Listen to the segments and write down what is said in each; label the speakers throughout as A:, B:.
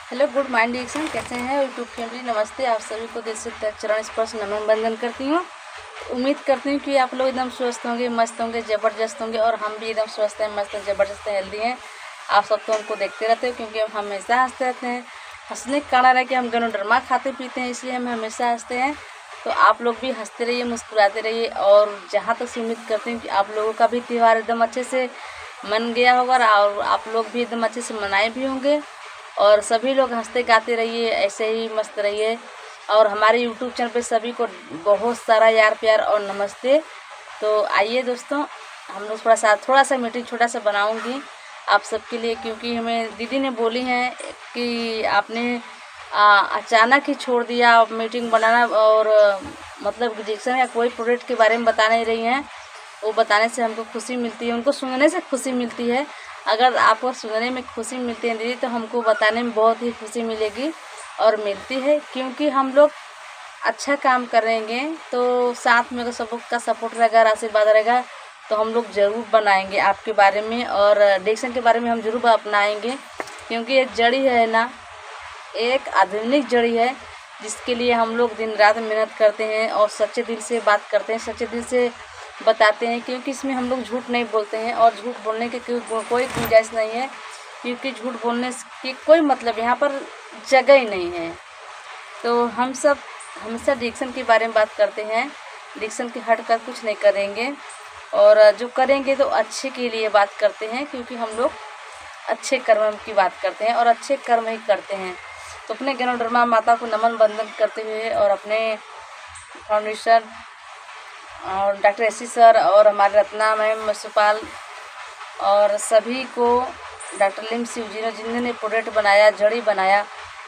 A: Hello good morning Dickson, कैसे हैं YouTube family. नमस्ते, आप सभी को दिल से चरण स्पर्श नमन बंदन करती हूँ। उम्मीद करती हूँ कि आप लोग एकदम स्वस्थ होंगे, मस्त होंगे, ज़बरदस्त होंगे और हम भी एकदम स्वस्थ हैं, मस्त हैं, ज़बरदस्त हैं, हेल्दी हैं। आप सब तो हमको देखते रहते हो क्योंकि हम हमेशा हंसते रहते हैं। हंसने का कारण है कि हम गनोडरमा खाते पीते हैं, इसलिए हम हमेशा हंसते हैं। तो आप लोग भी हंसते रहिए, मुस्कुराते रहिए। और जहाँ तक उम्मीद करती हूँ कि आप लोगों का भी त्यौहार एकदम अच्छे से मन गया होगा और आप लोग भी एकदम अच्छे से मनाए भी होंगे। और सभी लोग हंसते गाते रहिए, ऐसे ही मस्त रहिए। और हमारे यूट्यूब चैनल पे सभी को बहुत सारा यार प्यार और नमस्ते। तो आइए दोस्तों, हम लोग थोड़ा सा मीटिंग छोटा सा बनाऊंगी आप सबके लिए, क्योंकि हमें दीदी ने बोली है कि आपने अचानक ही छोड़ दिया मीटिंग बनाना। और मतलब डिक्शन या कोई प्रोडक्ट के बारे में बता नहीं रही हैं। वो बताने से हमको खुशी मिलती है, उनको सुनने से खुशी मिलती है। अगर आपको सुनने में खुशी मिलती है दीदी, तो हमको बताने में बहुत ही खुशी मिलेगी और मिलती है, क्योंकि हम लोग अच्छा काम करेंगे तो साथ में अगर सबका सपोर्ट रहेगा, आशीर्वाद रहेगा, तो हम लोग ज़रूर बनाएंगे आपके बारे में और डिक्शन के बारे में हम ज़रूर अपनाएंगे। क्योंकि ये जड़ी है ना, एक आधुनिक जड़ी है जिसके लिए हम लोग दिन रात मेहनत करते हैं और सच्चे दिल से बात करते हैं, सच्चे दिल से बताते हैं। क्योंकि इसमें हम लोग झूठ नहीं बोलते हैं और झूठ बोलने की कोई गुंजाइश नहीं है, क्योंकि झूठ बोलने की कोई मतलब यहाँ पर जगह ही नहीं है। तो हम सब हमेशा डिक्शन के बारे में बात करते हैं, डिक्शन के हट कर कुछ नहीं करेंगे और जो करेंगे तो अच्छे के लिए बात करते हैं, क्योंकि हम लोग अच्छे कर्म की बात करते हैं और अच्छे कर्म ही करते हैं। तो अपने गनोडरमा माता को नमन बंदन करते हुए और अपने फाउंडेशन और डॉक्टर एसी सर और हमारे रत्ना मैम मसुपाल और सभी को, डॉक्टर लिम शिव जी ने जिन्होंने प्रोडक्ट बनाया, जड़ी बनाया,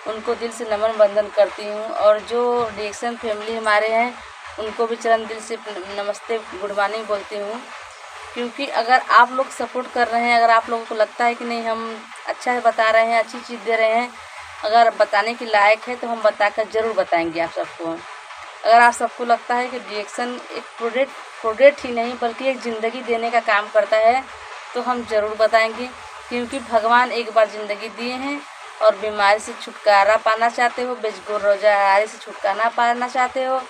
A: उनको दिल से नमन बंदन करती हूँ। और जो डिक्शन फैमिली हमारे हैं उनको भी चरण दिल से नमस्ते गुड मॉर्निंग बोलती हूँ। क्योंकि अगर आप लोग सपोर्ट कर रहे हैं, अगर आप लोगों को लगता है कि नहीं हम अच्छा बता रहे हैं, अच्छी चीज़ दे रहे हैं, अगर बताने के लायक है, तो हम बताकर ज़रूर बताएंगे आप सबको। अगर आप सबको लगता है कि डिक्शन एक प्रोडक्ट ही नहीं बल्कि एक ज़िंदगी देने का काम करता है, तो हम ज़रूर बताएंगे। क्योंकि भगवान एक बार ज़िंदगी दिए हैं और बीमारी से छुटकारा पाना चाहते हो, बेरोजगारी से छुटकारा पाना चाहते हो,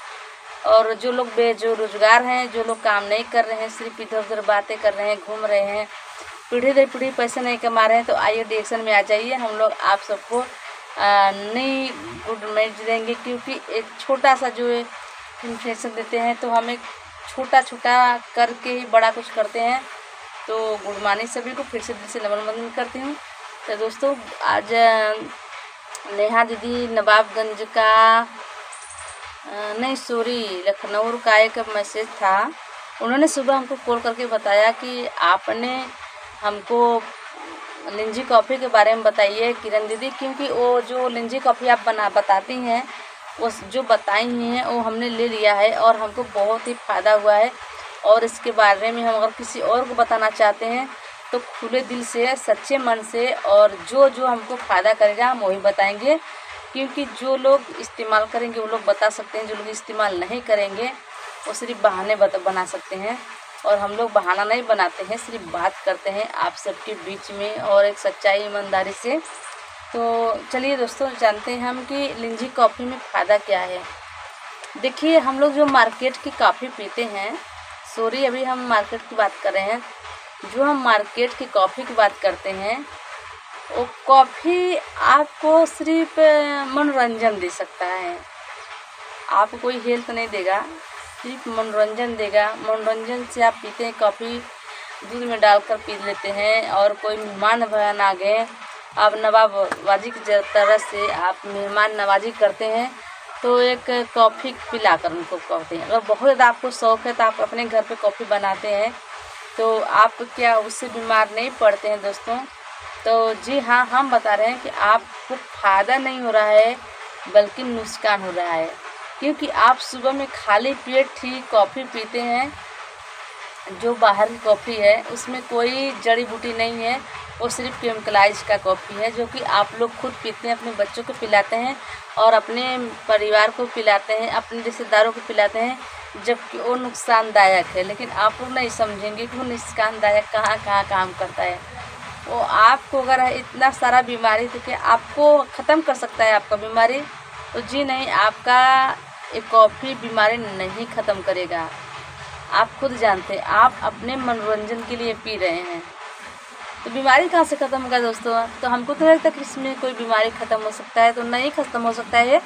A: और जो लोग बेरोजगार हैं, जो लोग काम नहीं कर रहे हैं, सिर्फ इधर उधर बातें कर रहे हैं, घूम रहे हैं, पीढ़ी दर पीढ़ी पैसे नहीं कमा रहे हैं, तो आइए डिक्शन में आ जाइए। हम लोग आप सबको नई गुड मैसेज देंगे। क्योंकि एक छोटा सा जो इन्फॉर्मेशन देते हैं, तो हम एक छोटा छोटा करके ही बड़ा कुछ करते हैं। तो गुड मॉर्निंग सभी को, फिर से दिल से नमन बंदन करती हूँ। तो दोस्तों, आज नेहा दीदी नवाबगंज का नहीं सॉरी लखनऊ का एक मैसेज था। उन्होंने सुबह हमको कॉल करके बताया कि आपने हमको लिंजी कॉफ़ी के बारे में बताइए किरण दीदी, क्योंकि वो जो लिंजी कॉफ़ी आप बताती हैं, वो जो बताई हैं वो हमने ले लिया है और हमको बहुत ही फ़ायदा हुआ है। और इसके बारे में हम अगर किसी और को बताना चाहते हैं तो खुले दिल से, सच्चे मन से, और जो जो हमको फ़ायदा करेगा हम वही बताएंगे। क्योंकि जो लोग इस्तेमाल करेंगे वो लोग बता सकते हैं, जो लोग इस्तेमाल नहीं करेंगे वो सिर्फ बहाने बना सकते हैं। और हम लोग बहाना नहीं बनाते हैं, सिर्फ बात करते हैं आप सबके बीच में और एक सच्चाई ईमानदारी से। तो चलिए दोस्तों, जानते हैं हम कि लिंजी कॉफ़ी में फ़ायदा क्या है। देखिए, हम लोग जो मार्केट की कॉफ़ी पीते हैं, सॉरी अभी हम मार्केट की बात कर रहे हैं, जो हम मार्केट की कॉफ़ी की बात करते हैं, वो कॉफ़ी आपको सिर्फ मनोरंजन दे सकता है, आपको कोई हेल्थ नहीं देगा, सिर्फ मनोरंजन देगा। मनोरंजन से आप पीते हैं कॉफ़ी, दूध में डालकर पी लेते हैं। और कोई मेहमान बहन आ गए, आप नवाबबाजी की तरह से आप मेहमान नवाजी करते हैं, तो एक कॉफ़ी पिलाकर उनको कहते हैं। अगर बहुत ज़्यादा आपको शौक़ है तो आप अपने घर पे कॉफ़ी बनाते हैं, तो आप क्या उससे बीमार नहीं पड़ते हैं दोस्तों। तो जी हाँ, हम बता रहे हैं कि आपको फ़ायदा नहीं हो रहा है बल्कि नुकसान हो रहा है। क्योंकि आप सुबह में खाली पेट ही कॉफ़ी पीते हैं, जो बाहर की कॉफ़ी है उसमें कोई जड़ी बूटी नहीं है, वो सिर्फ केमिकलाइज का कॉफ़ी है, जो कि आप लोग खुद पीते हैं, अपने बच्चों को पिलाते हैं और अपने परिवार को पिलाते हैं, अपने रिश्तेदारों को पिलाते हैं, जबकि वो नुकसानदायक है। लेकिन आप लोग नहीं समझेंगे कि वो नुकसानदायक कहाँ कहाँ काम करता है। वो आपको अगर इतना सारा बीमारी तो क्या आपको ख़त्म कर सकता है आपका बीमारी? तो जी नहीं, आपका ये कॉफ़ी बीमारी नहीं ख़त्म करेगा। आप खुद जानते हैं, आप अपने मनोरंजन के लिए पी रहे हैं, तो बीमारी कहाँ से ख़त्म होगा दोस्तों? तो हमको तो लगता है कि इसमें कोई बीमारी ख़त्म हो सकता है, तो नहीं ख़त्म हो सकता है,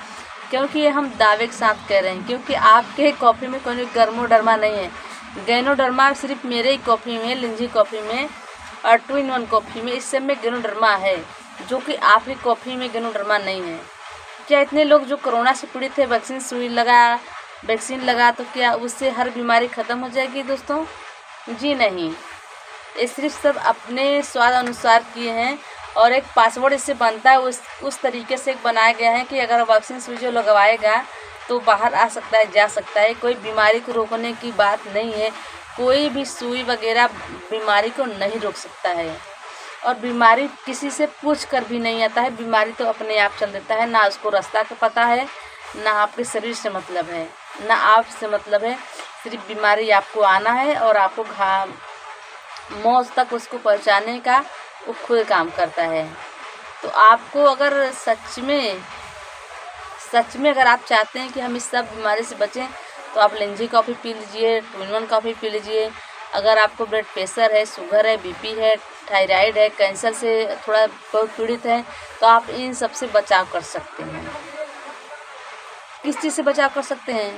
A: क्योंकि ये हम दावे के साथ कह रहे हैं, क्योंकि आपके कॉफ़ी में कोई गर्मोडर्मा नहीं है। गैनोडर्मा सिर्फ मेरे ही कॉफ़ी में, लिंजी कॉफ़ी में और 2 in 1 कॉफ़ी में इस सब में गैनोडर्मा है, जो कि आपकी कॉफ़ी में गैनोडर्मा नहीं है। क्या इतने लोग जो कोरोना से पीड़ित थे, वैक्सीन लगा तो क्या उससे हर बीमारी ख़त्म हो जाएगी दोस्तों? जी नहीं, ये सिर्फ सब अपने स्वाद अनुसार किए हैं, और एक पासवर्ड इससे बनता है, उस तरीके से बनाया गया है कि अगर वैक्सीन सुई जो लगवाएगा तो बाहर आ सकता है, जा सकता है। कोई बीमारी को रोकने की बात नहीं है, कोई भी सुई वगैरह बीमारी को नहीं रोक सकता है, और बीमारी किसी से पूछ कर भी नहीं आता है। बीमारी तो अपने आप चल देता है, ना उसको रास्ता का पता है, ना आपके शरीर से मतलब है, ना आप से मतलब है। सिर्फ बीमारी आपको आना है और आपको मौत तक उसको पहुंचाने का वो खुद काम करता है। तो आपको अगर सच में अगर आप चाहते हैं कि हम इस सब बीमारी से बचें, तो आप लिंजी कॉफ़ी पी लीजिए, 2 in 1 कॉफ़ी पी लीजिए। अगर आपको ब्लड प्रेशर है, शुगर है, बीपी है, थायराइड है, कैंसर से थोड़ा बहुत पीड़ित है, तो आप इन सब से बचाव कर सकते हैं। किस चीज़ से बचाव कर सकते हैं?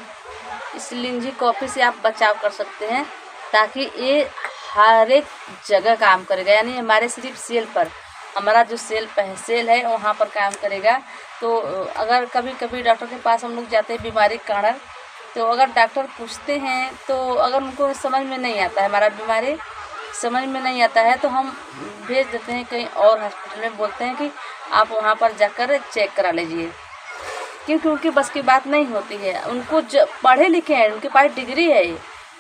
A: इस लिंजी कॉफ़ी से आप बचाव कर सकते हैं, ताकि ये हर एक जगह काम करेगा, यानी हमारे सिर्फ सेल पर, हमारा जो सेल है वहाँ पर काम करेगा। तो अगर कभी कभी डॉक्टर के पास हम लोग जाते हैं बीमारी के कारण, तो अगर डॉक्टर पूछते हैं, तो अगर उनको समझ में नहीं आता है, हमारा बीमारी समझ में नहीं आता है, तो हम भेज देते हैं कहीं और हॉस्पिटल में, बोलते हैं कि आप वहाँ पर जाकर चेक करा लीजिए, क्योंकि उनकी बस की बात नहीं होती है। उनको पढ़े लिखे हैं, उनके पास डिग्री है,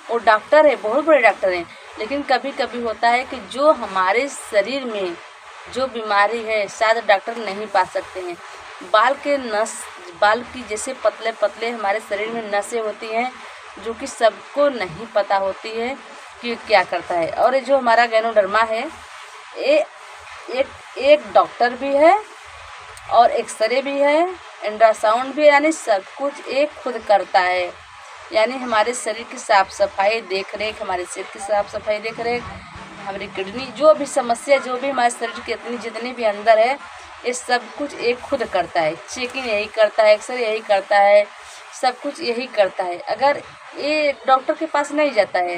A: वो डॉक्टर है, बहुत बड़े डॉक्टर हैं, लेकिन कभी कभी होता है कि जो हमारे शरीर में जो बीमारी है शायद डॉक्टर नहीं पा सकते हैं। बाल की जैसे पतले पतले हमारे शरीर में नसें होती हैं, जो कि सबको नहीं पता होती है कि क्या करता है। और ये जो हमारा गैनोडर्मा है, ये एक डॉक्टर भी है, और एक्सरे भी है, अल्ट्रासाउंड भी, यानी सब कुछ एक खुद करता है। यानी हमारे शरीर की साफ़ सफाई देख रेख, हमारे शरीर की साफ़ सफाई देख रेख, हमारी किडनी, जो भी समस्या, जो भी हमारे शरीर के जितनी भी अंदर है, ये सब कुछ एक खुद करता है। चेकिंग यही करता है, एक्सरे यही करता है, सब कुछ यही करता है। अगर ये डॉक्टर के पास नहीं जाता है,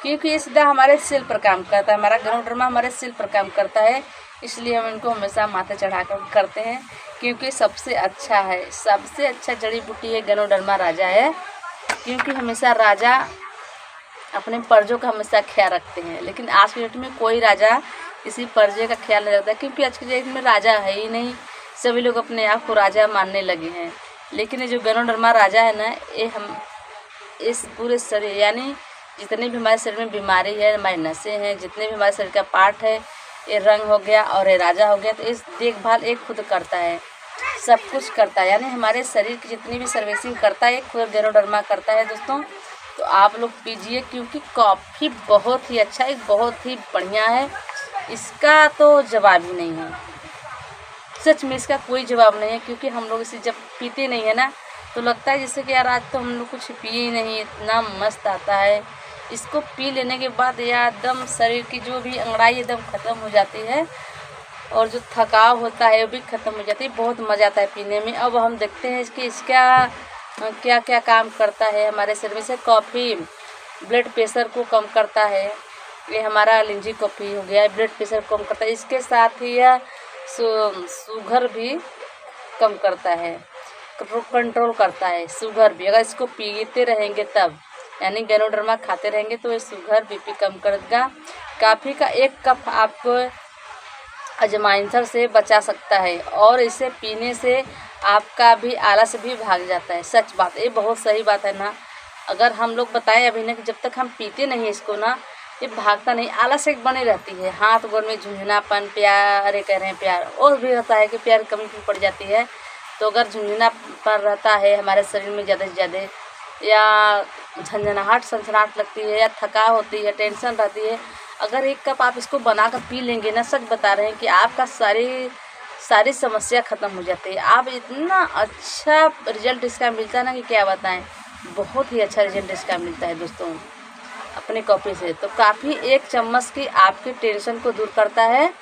A: क्योंकि ये सीधा हमारे सेल पर काम करता है, हमारा गैनोडर्मा हमारे सेल पर काम करता है, इसलिए हम इनको हमेशा माथे चढ़ा कर करते हैं, क्योंकि सबसे अच्छा है, सबसे अच्छा जड़ी बूटी है गैनोडर्मा राजा है। क्योंकि हमेशा राजा अपने प्रजों का हमेशा ख्याल रखते हैं, लेकिन आज के डेट में कोई राजा किसी प्रजे का ख्याल नहीं रखता, क्योंकि आज के डेट में राजा है ही नहीं, सभी लोग अपने आप को राजा मानने लगे हैं। लेकिन ये जो गैनोडर्मा राजा है ना, ये हम इस पूरे शरीर, यानी जितने भी हमारे शरीर में बीमारी है, हमारी नसें हैं, जितने भी हमारे शरीर का पार्ट है, ये रंग हो गया और ये राजा हो गया, तो इस देखभाल एक खुद करता है, सब कुछ करता है। यानी हमारे शरीर की जितनी भी सर्विसिंग करता है, खुद गैनोडर्मा करता है दोस्तों। तो आप लोग पीजिए, क्योंकि कॉफ़ी बहुत ही अच्छा है, बहुत ही बढ़िया है, इसका तो जवाब ही नहीं है। सच में इसका कोई जवाब नहीं है, क्योंकि हम लोग इसे जब पीते नहीं है ना, तो लगता है जैसे कि यार आज तो हम लोग कुछ पिए ही नहीं, इतना मस्त आता है। इसको पी लेने के बाद यार एकदम शरीर की जो भी अंगड़ाई एकदम ख़त्म हो जाती है, और जो थकाव होता है वो भी ख़त्म हो जाती है, बहुत मज़ा आता है पीने में। अब हम देखते हैं कि इसका क्या क्या काम करता है हमारे शरीर में। से कॉफ़ी ब्लड प्रेशर को कम करता है, ये हमारा लिंजी कॉफ़ी हो गया, ब्लड प्रेशर कम करता है, इसके साथ ही यह शुगर भी कम करता है, कंट्रोल करता है शुगर भी। अगर इसको पीते रहेंगे तब, यानी गैनोडर्मा खाते रहेंगे, तो ये शुगर बीपी कम करेगा। कॉफ़ी का 1 कप आपको अजमाइंसर से बचा सकता है, और इसे पीने से आपका भी आलस भी भाग जाता है। सच बात, ये बहुत सही बात है ना। अगर हम लोग बताएं अभी ना कि जब तक हम पीते नहीं इसको ना, ये भागता नहीं, आलस एक बनी रहती है, हाथ गोड़ में झुंझुनापन, प्यार कह रहे हैं प्यार, और भी रहता है कि प्यार कमी भी पड़ जाती है। तो अगर झुंझुनापन रहता है हमारे शरीर में ज़्यादा से ज़्यादा, या झंझनाहट सनसनाहट लगती है, या थकाव होती है, टेंशन रहती है, अगर 1 कप आप इसको बनाकर पी लेंगे ना, सच बता रहे हैं कि आपका सारी समस्या ख़त्म हो जाती है। आप इतना अच्छा रिजल्ट इसका मिलता है ना कि क्या बताएं, बहुत ही अच्छा रिजल्ट इसका मिलता है दोस्तों अपने कॉफ़ी से। तो काफ़ी 1 चम्मच की आपके टेंशन को दूर करता है,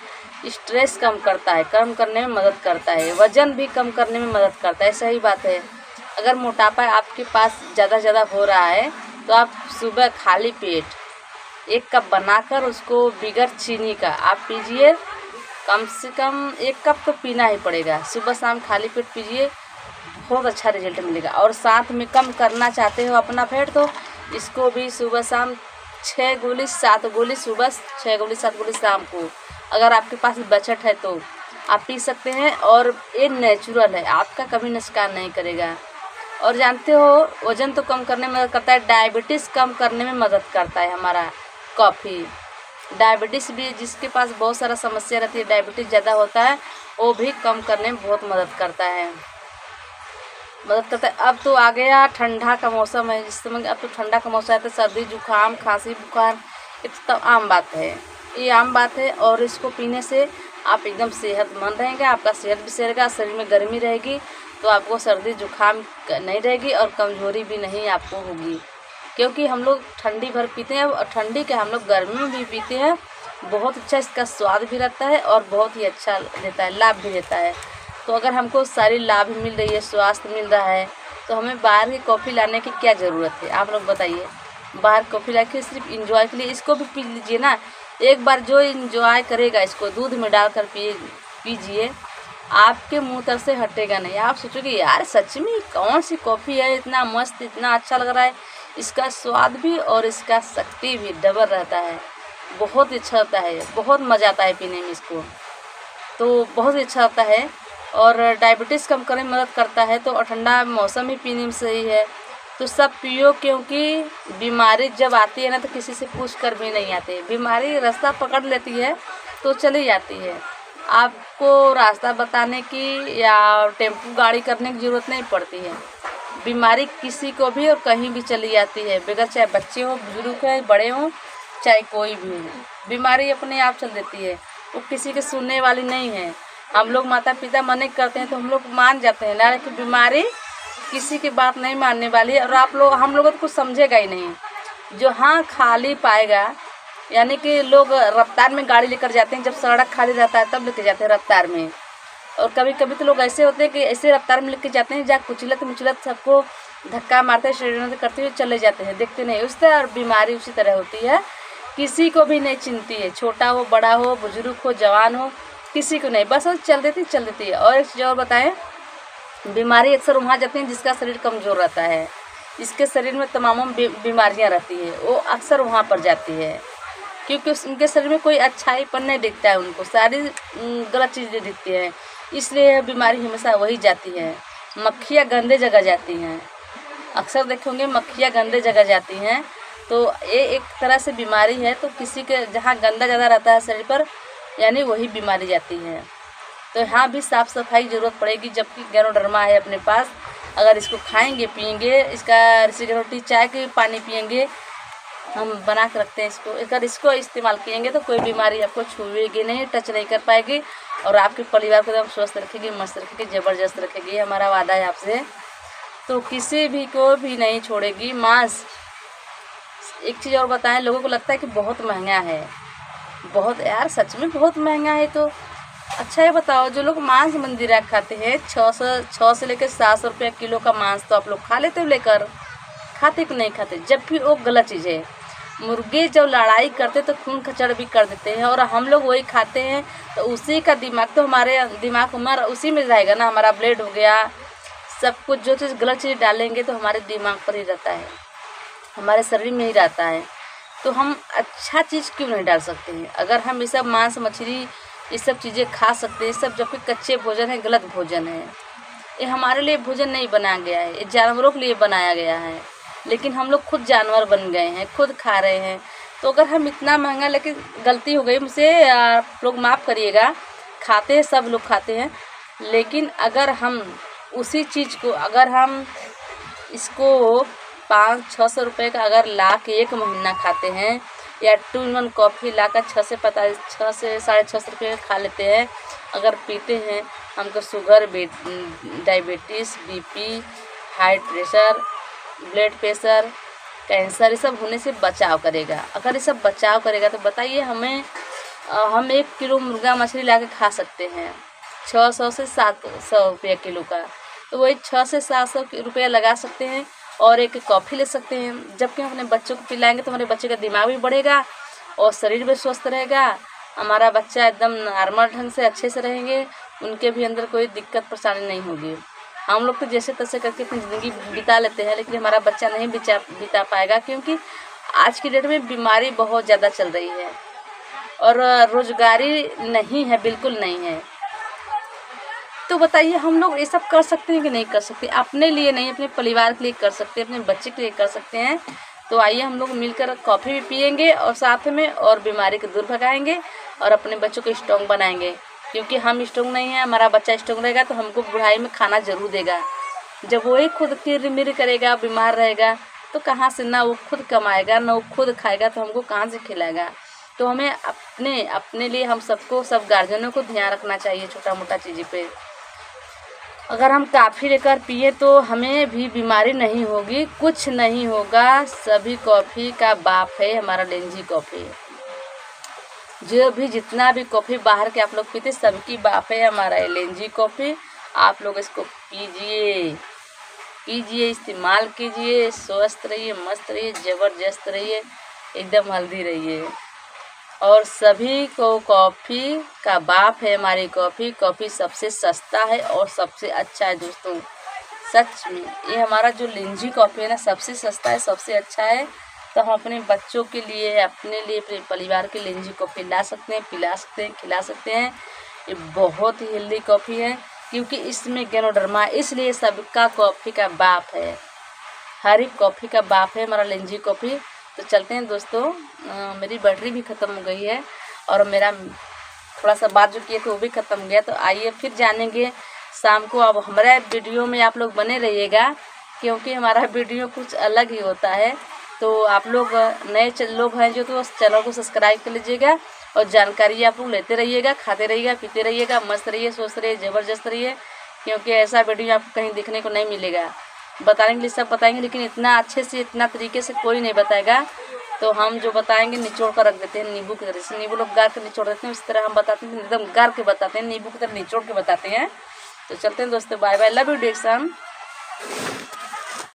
A: स्ट्रेस कम करता है, कम करने में मदद करता है, वज़न भी कम करने में मदद करता है। सही बात है, अगर मोटापा आपके पास ज़्यादा हो रहा है तो आप सुबह खाली पेट 1 कप बनाकर उसको बगैर चीनी का आप पीजिए। कम से कम 1 कप तो पीना ही पड़ेगा, सुबह शाम खाली पेट पीजिए, बहुत अच्छा रिजल्ट मिलेगा। और साथ में कम करना चाहते हो अपना फैट तो इसको भी सुबह शाम 6 गोली 7 गोली सुबह, 6 गोली 7 गोली शाम को, अगर आपके पास बचत है तो आप पी सकते हैं। और ये नेचुरल है, आपका कभी नुकसान नहीं करेगा। और जानते हो वज़न तो कम करने में मदद करता है, डायबिटीज़ कम करने में मदद करता है हमारा कॉफ़ी। डायबिटीज़ भी जिसके पास बहुत सारा समस्या रहती है, डायबिटीज़ ज़्यादा होता है, वो भी कम करने में बहुत मदद करता है। अब तो आ गया ठंडा का मौसम है, जिस समय अब तो ठंडा का मौसम है तो सर्दी जुकाम खांसी बुखार ये तो आम बात है, ये आम बात है। और इसको पीने से आप एकदम सेहतमंद रहेंगे, आपका सेहत भी सही रहेगा, शरीर में गर्मी रहेगी तो आपको सर्दी जुकाम नहीं रहेगी और कमज़ोरी भी नहीं आपको होगी। क्योंकि हम लोग ठंडी भर पीते हैं और ठंडी के हम लोग गर्मी में भी पीते हैं। बहुत अच्छा इसका स्वाद भी रहता है और बहुत ही अच्छा देता है, लाभ भी देता है। तो अगर हमको सारी लाभ मिल रही है, स्वास्थ्य मिल रहा है, तो हमें बाहर की कॉफ़ी लाने की क्या ज़रूरत है? आप लोग बताइए। बाहर कॉफ़ी ला के सिर्फ इंजॉय के लिए इसको भी पी लीजिए ना। एक बार जो इंजॉय करेगा इसको दूध में डालकर पीजिए, आपके मुंह तक से हटेगा नहीं। आप सोचोगे यार सच में कौन सी कॉफ़ी है, इतना मस्त, इतना अच्छा लग रहा है, इसका स्वाद भी और इसका शक्ति भी डबल रहता है, बहुत अच्छा होता है, बहुत मज़ा आता है पीने में इसको, तो बहुत ही अच्छा होता है। और डायबिटीज़ कम करने में मदद करता है। तो और ठंडा मौसम ही पीने में सही है, तो सब पियो, क्योंकि बीमारी जब आती है ना तो किसी से पूछ कर भी नहीं आती, बीमारी रास्ता पकड़ लेती है तो चली जाती है। आपको रास्ता बताने की या टेम्पू गाड़ी करने की ज़रूरत नहीं पड़ती है, बीमारी किसी को भी और कहीं भी चली जाती है, बगैर चाहे बच्चे हों, बुजुर्ग हैं, बड़े हों, चाहे कोई भी हो, बीमारी अपने आप चल देती है, वो किसी के सुनने वाली नहीं है। हम लोग माता पिता मना करते हैं तो हम लोग मान जाते हैं ना कि बीमारी किसी की बात नहीं मानने वाली है। और हम लोगों को कुछ समझेगा ही नहीं, जो हाँ खाली पाएगा, यानी कि लोग रफ्तार में गाड़ी लेकर जाते हैं, जब सड़क खाली रहता है तब लेके जाते हैं रफ्तार में। और कभी कभी तो लोग ऐसे होते हैं कि ऐसे रफ्तार में लेके जाते हैं जहाँ कुचलत मुचलत सबको धक्का मारते शरीर करते हुए चले जाते हैं, देखते नहीं उस तरह। और बीमारी उसी तरह होती है, किसी को भी नहीं चिंती है, छोटा हो बड़ा हो बुजुर्ग हो जवान हो, किसी को नहीं, बस वो चल देती है। और एक चीज़ और बताएं, बीमारी अक्सर वहाँ जाती है जिसका शरीर कमज़ोर रहता है, जिसके शरीर में तमाम बीमारियाँ रहती है, वो अक्सर वहाँ पर जाती है, क्योंकि उनके शरीर में कोई अच्छाईपन नहीं दिखता है, उनको सारी गलत चीज़ें दिखती हैं, इसलिए बीमारी हमेशा वही जाती है। मक्खियाँ गंदे जगह जाती हैं, अक्सर देखेंगे मक्खियाँ गंदे जगह जाती हैं, तो ये एक तरह से बीमारी है। तो किसी के जहाँ गंदा ज़्यादा रहता है शरीर पर, यानी वही बीमारी जाती है। तो यहाँ भी साफ़ सफाई की ज़रूरत पड़ेगी, जबकि गैरोडर्मा है अपने पास, अगर इसको खाएंगे पिएंगे, इसका रोटी चाय के पानी पिएंगे, हम बना के रखते हैं इसको, अगर इसको इस्तेमाल किएंगे तो कोई बीमारी आपको छुएगी नहीं, टच नहीं कर पाएगी, और आपके परिवार को एकदम स्वस्थ रखेगी, मस्त रखेगी, ज़बरदस्त रखेगी, हमारा वादा है आपसे। तो किसी भी को भी नहीं छोड़ेगी मांस। एक चीज़ और बताएं, लोगों को लगता है कि बहुत महंगा है, बहुत यार सच में बहुत महंगा है। तो अच्छा ये बताओ, जो लोग मांस मंदिरा खाते हैं 600 से लेकर 700 रुपये किलो का मांस, तो आप लोग खा लेते हो लेकर, खाते कि नहीं खाते? जब भी वो गलत चीज़ है। मुर्गे जब लड़ाई करते तो खून खचड़ भी कर देते हैं, और हम लोग वही खाते हैं, तो उसी का दिमाग तो हमारे दिमाग हमारा उसी में रहेगा ना, हमारा ब्लड हो गया, सब कुछ जो चीज़ गलत चीज़ डालेंगे तो हमारे दिमाग पर ही रहता है, हमारे शरीर में ही रहता है। तो हम अच्छा चीज़ क्यों नहीं डाल सकते हैं? अगर हम ये सब मांस मछली ये सब चीज़ें खा सकते हैं, सब जबकि कच्चे भोजन है, गलत भोजन है, ये हमारे लिए भोजन नहीं बनाया गया है, ये जानवरों के लिए बनाया गया है, लेकिन हम लोग खुद जानवर बन गए हैं, खुद खा रहे हैं। तो अगर हम इतना महंगा, लेकिन गलती हो गई मुझसे, आप लोग माफ़ करिएगा, खाते हैं सब लोग खाते हैं, लेकिन अगर हम उसी चीज़ को, अगर हम इसको 500-600 रुपये का अगर ला के 1 महीना खाते हैं, या 2 in 1 कॉफ़ी लाकर 6 से 6.5 रुपये खा लेते हैं। अगर पीते हैं हमको sugar, diabetes, BP, high pressure, blood pressure, cancer, ये सब होने से बचाव करेगा। अगर ये सब बचाव करेगा तो बताइए हम 1 किलो मुर्गा मछली ला के खा सकते हैं 600 से 700 रुपये किलो का, तो वही 600 से 700 रुपया लगा सकते हैं और एक कॉफ़ी ले सकते हैं। जबकि हम अपने बच्चों को पिलाएंगे तो हमारे बच्चे का दिमाग भी बढ़ेगा और शरीर भी स्वस्थ रहेगा। हमारा बच्चा एकदम नॉर्मल ढंग से अच्छे से रहेंगे, उनके भी अंदर कोई दिक्कत परेशानी नहीं होगी। हम लोग तो जैसे तैसे करके अपनी ज़िंदगी बिता लेते हैं, लेकिन हमारा बच्चा नहीं बिता पाएगा, क्योंकि आज की डेट में बीमारी बहुत ज़्यादा चल रही है और रोजगारी नहीं है, बिल्कुल नहीं है। तो बताइए हम लोग ये सब कर सकते हैं कि नहीं कर सकते? अपने लिए नहीं, अपने परिवार के लिए कर सकते हैं, अपने बच्चे के लिए कर सकते हैं। तो आइए हम लोग मिलकर कॉफ़ी भी पिएंगे और साथ में और बीमारी को दूर भगाएंगे और अपने बच्चों को स्ट्रॉन्ग बनाएंगे। क्योंकि हम स्ट्रॉन्ग नहीं हैं, हमारा बच्चा स्ट्रॉन्ग रहेगा तो हमको बुढ़ाई में खाना ज़रूर देगा। जब वही खुद किर-मिर करेगा, बीमार रहेगा, तो कहाँ से, ना वो खुद कमाएगा ना वो खुद खाएगा, तो हमको कहाँ से खिलाएगा? तो हमें अपने लिए हम सबको, सब गार्जियनों को ध्यान रखना चाहिए छोटा मोटा चीज़ पे। अगर हम कॉफ़ी लेकर पिए तो हमें भी बीमारी नहीं होगी, कुछ नहीं होगा। सभी कॉफ़ी का बाप है हमारा लेंजी कॉफ़ी। जो भी जितना भी कॉफ़ी बाहर के आप लोग पीते, सबकी बाप है हमारा लेंजी कॉफ़ी। आप लोग इसको पीजिए, इस्तेमाल कीजिए, स्वस्थ रहिए, मस्त रहिए, ज़बरदस्त रहिए, एकदम हेल्दी रहिए। और सभी को कॉफ़ी का बाप है हमारी कॉफ़ी। कॉफ़ी सबसे सस्ता है और सबसे अच्छा है दोस्तों, सच में। ये हमारा जो लेंजी कॉफ़ी है ना, सबसे सस्ता है, सबसे अच्छा है। तो हम अपने बच्चों के लिए, अपने लिए, अपने परिवार के लेंजी कॉफ़ी ला सकते हैं, पिला सकते हैं, खिला सकते हैं। ये बहुत ही हेल्दी कॉफ़ी है, क्योंकि इसमें गैनोडर्मा, इसलिए सबका कॉफ़ी का बाप है, हर एक कॉफ़ी का बाप है हमारा लेंजी कॉफ़ी। तो चलते हैं दोस्तों, मेरी बैटरी भी ख़त्म हो गई है और मेरा थोड़ा सा बात जो किए थे वो भी ख़त्म हो गया। तो आइए फिर जानेंगे शाम को। अब हमारे वीडियो में आप लोग बने रहिएगा, क्योंकि हमारा वीडियो कुछ अलग ही होता है। तो आप लोग नए लोग हैं जो, तो चैनल को सब्सक्राइब कर लीजिएगा और जानकारी आप लोग लेते रहिएगा, खाते रहिएगा, पीते रहिएगा, मस्त रहिए, स्वस्थ रहिए, ज़बरदस्त रहिए। क्योंकि ऐसा वीडियो आपको कहीं देखने को नहीं मिलेगा। बताने के लिए सब बताएंगे, लेकिन इतना अच्छे से, इतना तरीके से कोई नहीं बताएगा। तो हम जो बताएंगे निचोड़ कर रख देते हैं, नींबू की तरह से। नींबू लोग गार के निचोड़ देते हैं, उस तरह हम बताते हैं, एकदम गार के बताते हैं, नींबू की तरह निचोड़ के बताते हैं। तो चलते हैं दोस्तों, bye bye, love you dear sun.